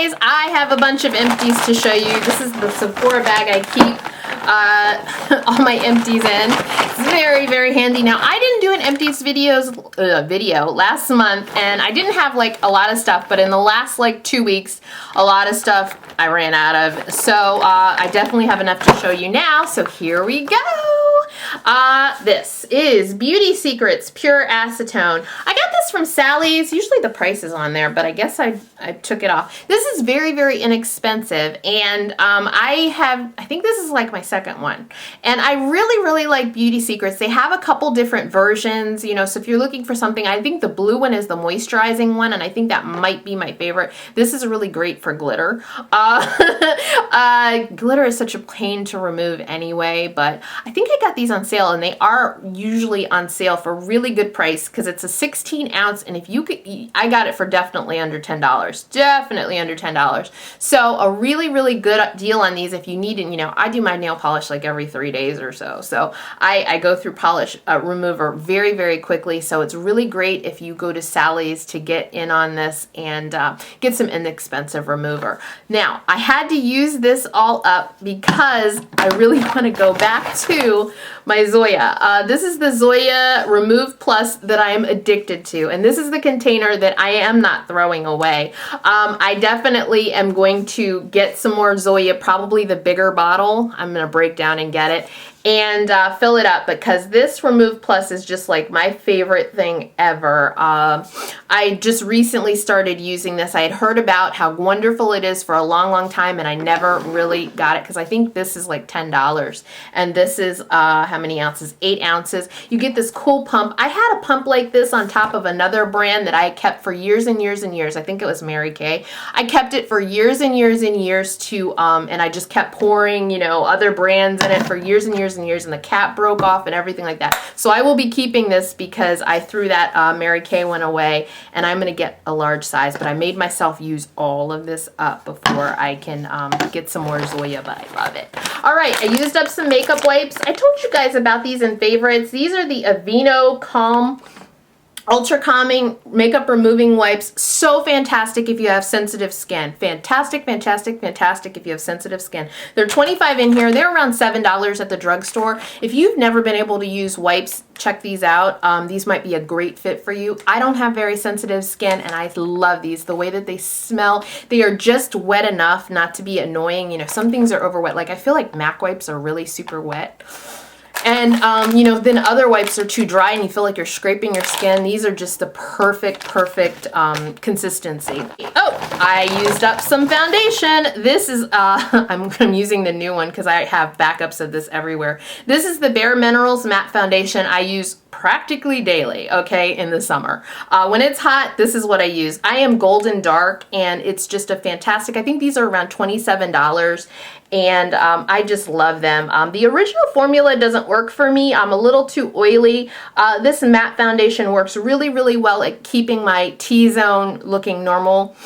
guys, I have a bunch of empties to show you. This is the Sephora bag I keep all my empties in. It's very, very handy. Now, I didn't do an empties video last month, and I didn't have like a lot of stuff, but in the last like 2 weeks, a lot of stuff I ran out of. So I definitely have enough to show you now, so here we go. This is Beauty Secrets Pure Acetone. I got this from Sally's. Usually the price is on there, but I guess I took it off. This is very, very inexpensive, and I think this is like my second one. And I really, really like Beauty Secrets. They have a couple different versions, you know, so if you're looking for something, I think the blue one is the moisturizing one, and I think that might be my favorite. This is really great for glitter. Glitter is such a pain to remove anyway, but I think I got these on sale, and they are usually on sale for a really good price because it's a 16 ounce, and if you could, I got it for definitely under $10. Definitely under $10. So a really, really good deal on these if you need it. You know, I do my nail polish like every 3 days or so. So I go through polish remover very, very quickly. So it's really great if you go to Sally's to get in on this and get some inexpensive remover. Now, I had to use this all up because I really want to go back to my Zoya. This is the Zoya Remove Plus that I am addicted to, and this is the container that I am not throwing away. I definitely am going to get some more Zoya, probably the bigger bottle. I'm going to break down and get it and fill it up because this Remove Plus is just like my favorite thing ever. I just recently started using this. I had heard about how wonderful it is for a long, long time, and I never really got it because I think this is like $10, and this is how many ounces? 8 ounces. You get this cool pump. I had a pump like this on top of another brand that I kept for years and years and years. I think it was Mary Kay. I kept it for years and years and years too, and I just kept pouring, you know, other brands in it for years and years and years, and the cap broke off and everything like that. So I will be keeping this because I threw that Mary Kay one away, and I'm going to get a large size, but I made myself use all of this up before I can get some more Zoya, but I love it. All right, I used up some makeup wipes. I told you guys about these in favorites. These are the Aveeno Calm Ultra Calming Makeup Removing Wipes. So fantastic if you have sensitive skin. Fantastic, fantastic, fantastic if you have sensitive skin. They're 25 in here. They're around $7 at the drugstore. If you've never been able to use wipes, check these out. These might be a great fit for you. I don't have very sensitive skin, and I love these. The way that they smell, they are just wet enough not to be annoying. You know, some things are over wet. Like I feel like MAC wipes are really super wet. And, you know, then other wipes are too dry and you feel like you're scraping your skin. These are just the perfect consistency. Oh, I used up some foundation. This is, I'm using the new one because I have backups of this everywhere. This is the Bare Minerals Matte Foundation I use practically daily, okay, in the summer. When it's hot, this is what I use. I am golden dark, and it's just a fantastic, I think these are around $27, and I just love them. The original formula doesn't work for me. I'm a little too oily. This matte foundation works really, really well at keeping my T-zone looking normal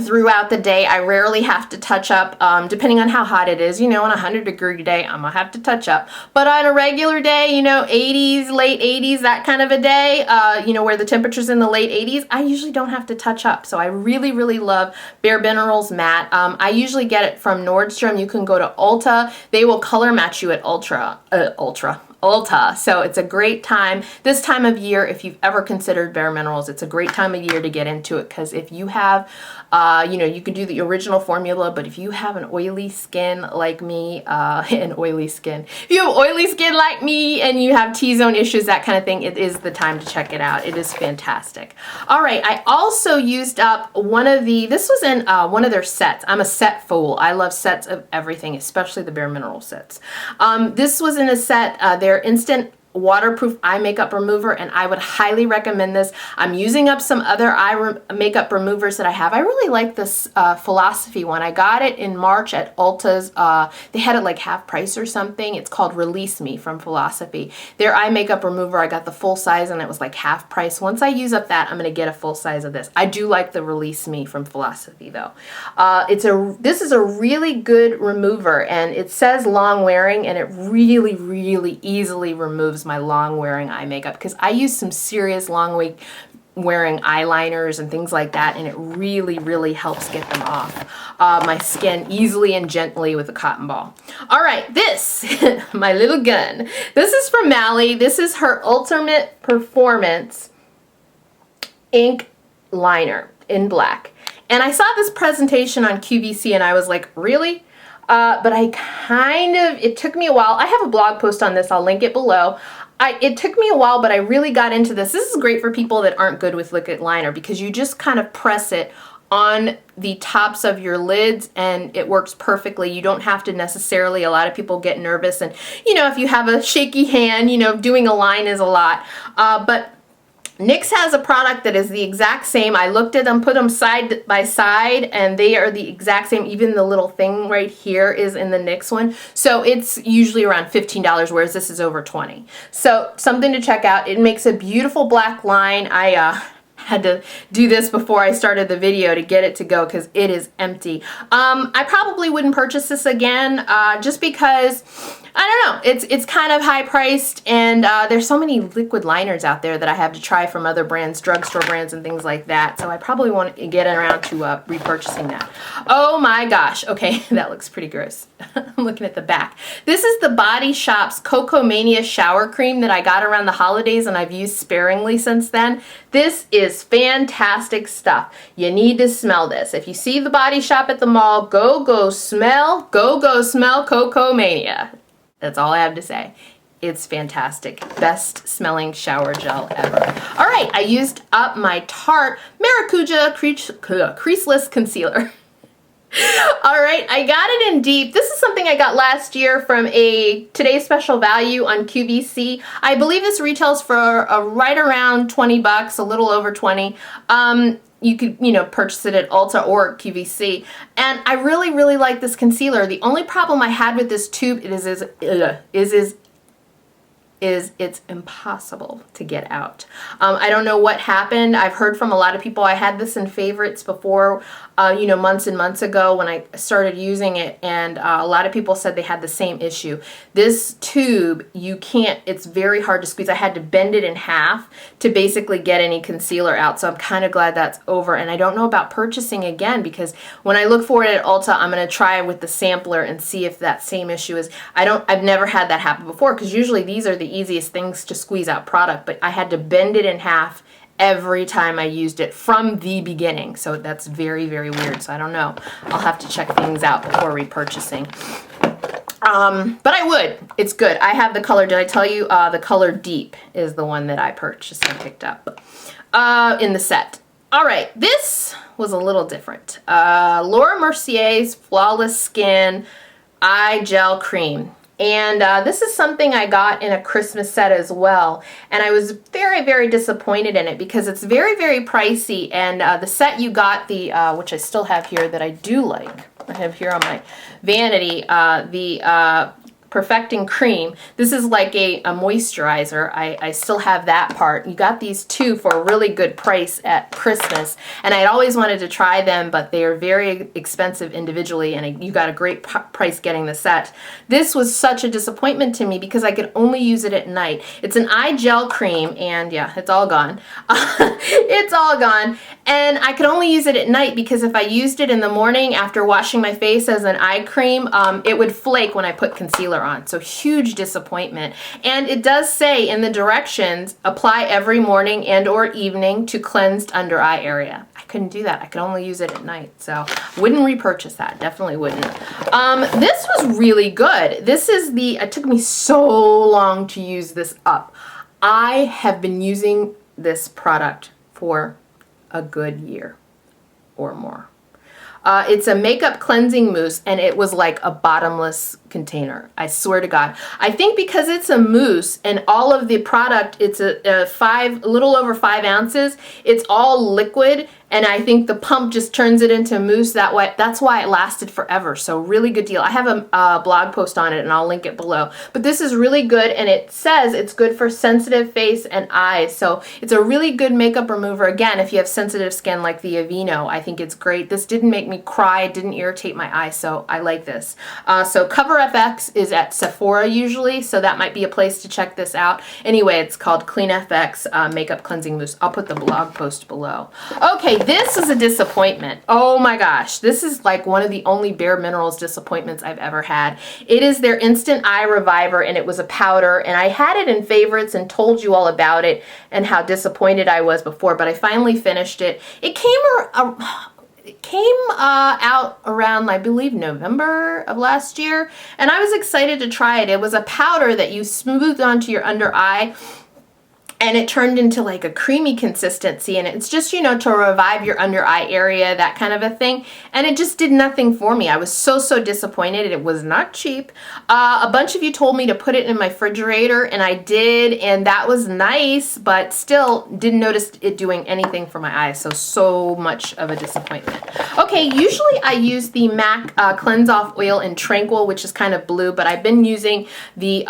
throughout the day. I rarely have to touch up, depending on how hot it is. You know, on a 100-degree day, I'm gonna have to touch up. But on a regular day, you know, 80s, late 80s, that kind of a day, you know, where the temperature's in the late 80s, I usually don't have to touch up. So I really, really love Bare Minerals Matte. I usually get it from Nordstrom. You can go to Ulta. They will color match you at Ulta. So it's a great time. This time of year, if you've ever considered Bare Minerals, it's a great time of year to get into it because if you have, you know, you can do the original formula, but if you have an oily skin like me, if you have oily skin like me and you have T-zone issues, that kind of thing, it is the time to check it out. It is fantastic. All right, I also used up this was in one of their sets. I'm a set fool. I love sets of everything, especially the Bare Minerals sets. This was in a set, their instant waterproof eye makeup remover, and I would highly recommend this. I'm using up some other makeup removers that I have. I really like this Philosophy one. I got it in March at Ulta's. They had it like half price or something. It's called Release Me from Philosophy. Their eye makeup remover, I got the full size and it was like half price. Once I use up that, I'm going to get a full size of this. I do like the Release Me from Philosophy though. This is a really good remover, and it says long wearing, and it really, really easily removes my long wearing eye makeup because I use some serious long wearing eyeliners and things like that, and it really, really helps get them off my skin easily and gently with a cotton ball. All right, this, my little gun. This is from Mally. This is her Ultimate Performance ink liner in black. And I saw this presentation on QVC and I was like, really? But it took me a while. I have a blog post on this. I'll link it below. It took me a while, but I really got into this. This is great for people that aren't good with liquid liner because you just kind of press it on the tops of your lids and it works perfectly. You don't have to necessarily, a lot of people get nervous and, you know, if you have a shaky hand, you know, doing a line is a lot. But NYX has a product that is the exact same. I looked at them, put them side by side, and they are the exact same. Even the little thing right here is in the NYX one. So it's usually around $15, whereas this is over $20. So something to check out. It makes a beautiful black line. I had to do this before I started the video to get it to go because it is empty. I probably wouldn't purchase this again just because, I don't know, it's kind of high priced and there's so many liquid liners out there that I have to try from other brands, drugstore brands and things like that. So I probably want to get around to repurchasing that. Oh my gosh. Okay, that looks pretty gross. I'm looking at the back. This is the Body Shop's Cocoa Mania shower cream that I got around the holidays and I've used sparingly since then. This is fantastic stuff. You need to smell this. If you see the Body Shop at the mall, go smell Cocoa Mania. That's all I have to say. It's fantastic. Best smelling shower gel ever. All right, I used up my Tarte Maracuja Creaseless Concealer. All right, I got it in deep. This is something I got last year from a Today's Special Value on QVC. I believe this retails for right around 20 bucks, a little over 20. You could, you know, purchase it at Ulta or QVC. And I really, really like this concealer. The only problem I had with this tube is it's impossible to get out. I don't know what happened. I've heard from a lot of people. I had this in favorites before, you know, months and months ago when I started using it, and a lot of people said they had the same issue. This tube, you can't, it's very hard to squeeze. I had to bend it in half to basically get any concealer out, so I'm kind of glad that's over. And I don't know about purchasing again because when I look for it at Ulta, I'm going to try with the sampler and see if that same issue is, I've never had that happen before because usually these are the easiest things to squeeze out product, but I had to bend it in half every time I used it from the beginning. So that's very, very weird. So I don't know. I'll have to check things out before repurchasing. But I would. It's good. I have the color. Did I tell you? The color Deep is the one that I purchased and picked up in the set. All right. This was a little different. Laura Mercier's Flawless Skin Eye Gel Cream. And this is something I got in a Christmas set as well. And I was very, very disappointed in it because it's very, very pricey. And the set you got, which I still have here that I do like, I have here on my vanity, the Perfecting Cream. This is like a moisturizer. I still have that part. You got these two for a really good price at Christmas, and I'd always wanted to try them, but they are very expensive individually, and you got a great price getting the set. This was such a disappointment to me because I could only use it at night. It's an eye gel cream, and yeah, it's all gone. It's all gone, and I could only use it at night because if I used it in the morning after washing my face as an eye cream, it would flake when I put concealer on. So huge disappointment. And it does say in the directions, apply every morning and or evening to cleansed under eye area. I couldn't do that. I could only use it at night. So wouldn't repurchase that. Definitely wouldn't. This was really good. This is it took me so long to use this up. I have been using this product for a good year or more. It's a makeup cleansing mousse, and it was like a bottomless container. I swear to God. I think because it's a mousse and all of the product, it's a little over 5 ounces. It's all liquid, and I think the pump just turns it into mousse that way. That's why it lasted forever. So really good deal. I have a blog post on it, and I'll link it below. But this is really good, and it says it's good for sensitive face and eyes. So it's a really good makeup remover. Again, if you have sensitive skin like the Aveeno, I think it's great. This didn't make me cry. It didn't irritate my eyes, so I like this. So cover FX is at Sephora usually, so that might be a place to check this out. Anyway, it's called Clean FX Makeup Cleansing Mousse. I'll put the blog post below. Okay, this is a disappointment. Oh my gosh, this is like one of the only Bare Minerals disappointments I've ever had. It is their Instant Eye Reviver, and it was a powder, and I had it in favorites and told you all about it and how disappointed I was before, but I finally finished it. It came out around, I believe, November of last year, and I was excited to try it. It was a powder that you smoothed onto your under eye, and it turned into like a creamy consistency, and it's just, you know, to revive your under eye area, that kind of a thing, and it just did nothing for me. I was so disappointed. It was not cheap. A bunch of you told me to put it in my refrigerator, and I did, and that was nice, but still didn't notice it doing anything for my eyes, so much of a disappointment. Okay, usually I use the MAC Cleanse Off Oil in Tranquil, which is kind of blue, but I've been using the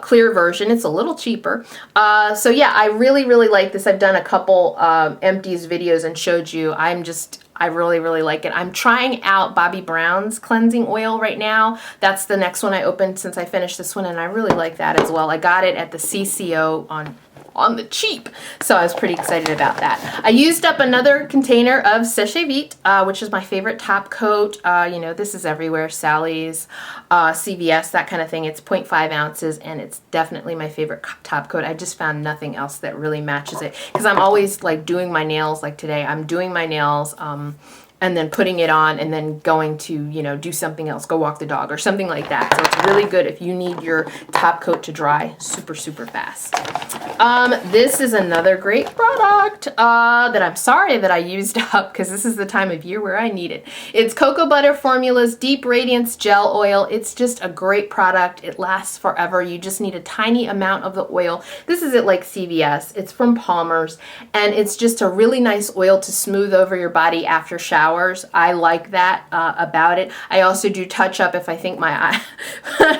clear version. It's a little cheaper. So yeah, I really like this. I've done a couple Empties videos and showed you. I really like it. I'm trying out Bobbi Brown's cleansing oil right now. That's the next one I opened since I finished this one, and I really like that as well. I got it at the CCO on the cheap, so I was pretty excited about that. I used up another container of Séché Vite, which is my favorite top coat. You know, this is everywhere, Sally's, CVS, that kind of thing. It's 0.5 ounces, and it's definitely my favorite top coat. I just found nothing else that really matches it, because I'm always like doing my nails. Like today, I'm doing my nails, and then putting it on and then going to, you know, do something else, go walk the dog or something like that. So it's really good if you need your top coat to dry super fast. This is another great product that I'm sorry that I used up, because this is the time of year where I need it. It's Cocoa Butter Formula's Deep Radiance Gel Oil. It's just a great product. It lasts forever. You just need a tiny amount of the oil. This is at like CVS. It's from Palmer's, and it's just a really nice oil to smooth over your body after showers. I like that about it. I also do touch up if I think my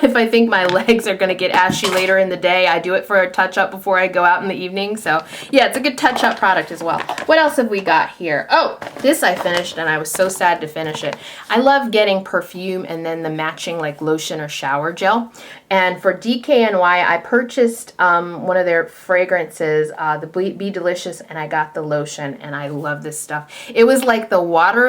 if I think my legs are going to get ashy later in the day. I do it for a touch up before I go out in the evening. So yeah, it's a good touch up product as well. What else have we got here? Oh, this I finished, and I was so sad to finish it. I love getting perfume and then the matching like lotion or shower gel. And for DKNY, I purchased one of their fragrances, the Be Delicious, and I got the lotion, and I love this stuff. It was like the watery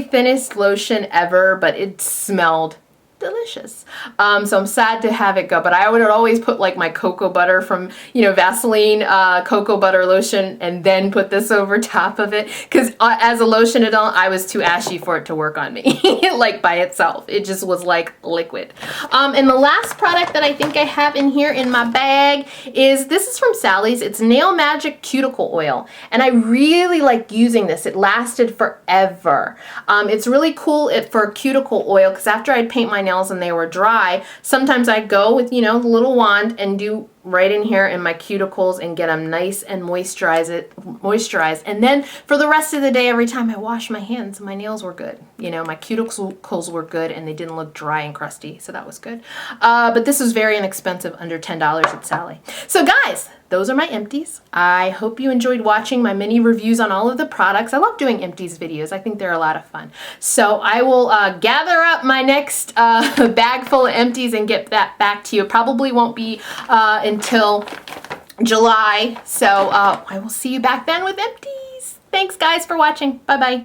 thinnest lotion ever, but it smelled delicious. So I'm sad to have it go, but I would always put like my cocoa butter from, you know, Vaseline cocoa butter lotion, and then put this over top of it, because as a lotion adult, I was too ashy for it to work on me like by itself. It just was like liquid. And the last product that I think I have in here in my bag is, this is from Sally's. It's Nail Magic Cuticle Oil, and I really like using this. It lasted forever. It's really cool for cuticle oil, because after I'd paint my nails and they were dry, sometimes I go with, you know, the little wand and do right in here in my cuticles and get them nice and moisturized. And then for the rest of the day, every time I wash my hands, my nails were good. You know, my cuticles were good, and they didn't look dry and crusty, so that was good. But this was very inexpensive, under $10 at Sally. So guys, those are my empties. I hope you enjoyed watching my mini reviews on all of the products. I love doing empties videos. I think they're a lot of fun. So I will gather up my next bag full of empties and get that back to you. It probably won't be until July. So I will see you back then with empties. Thanks guys for watching. Bye bye.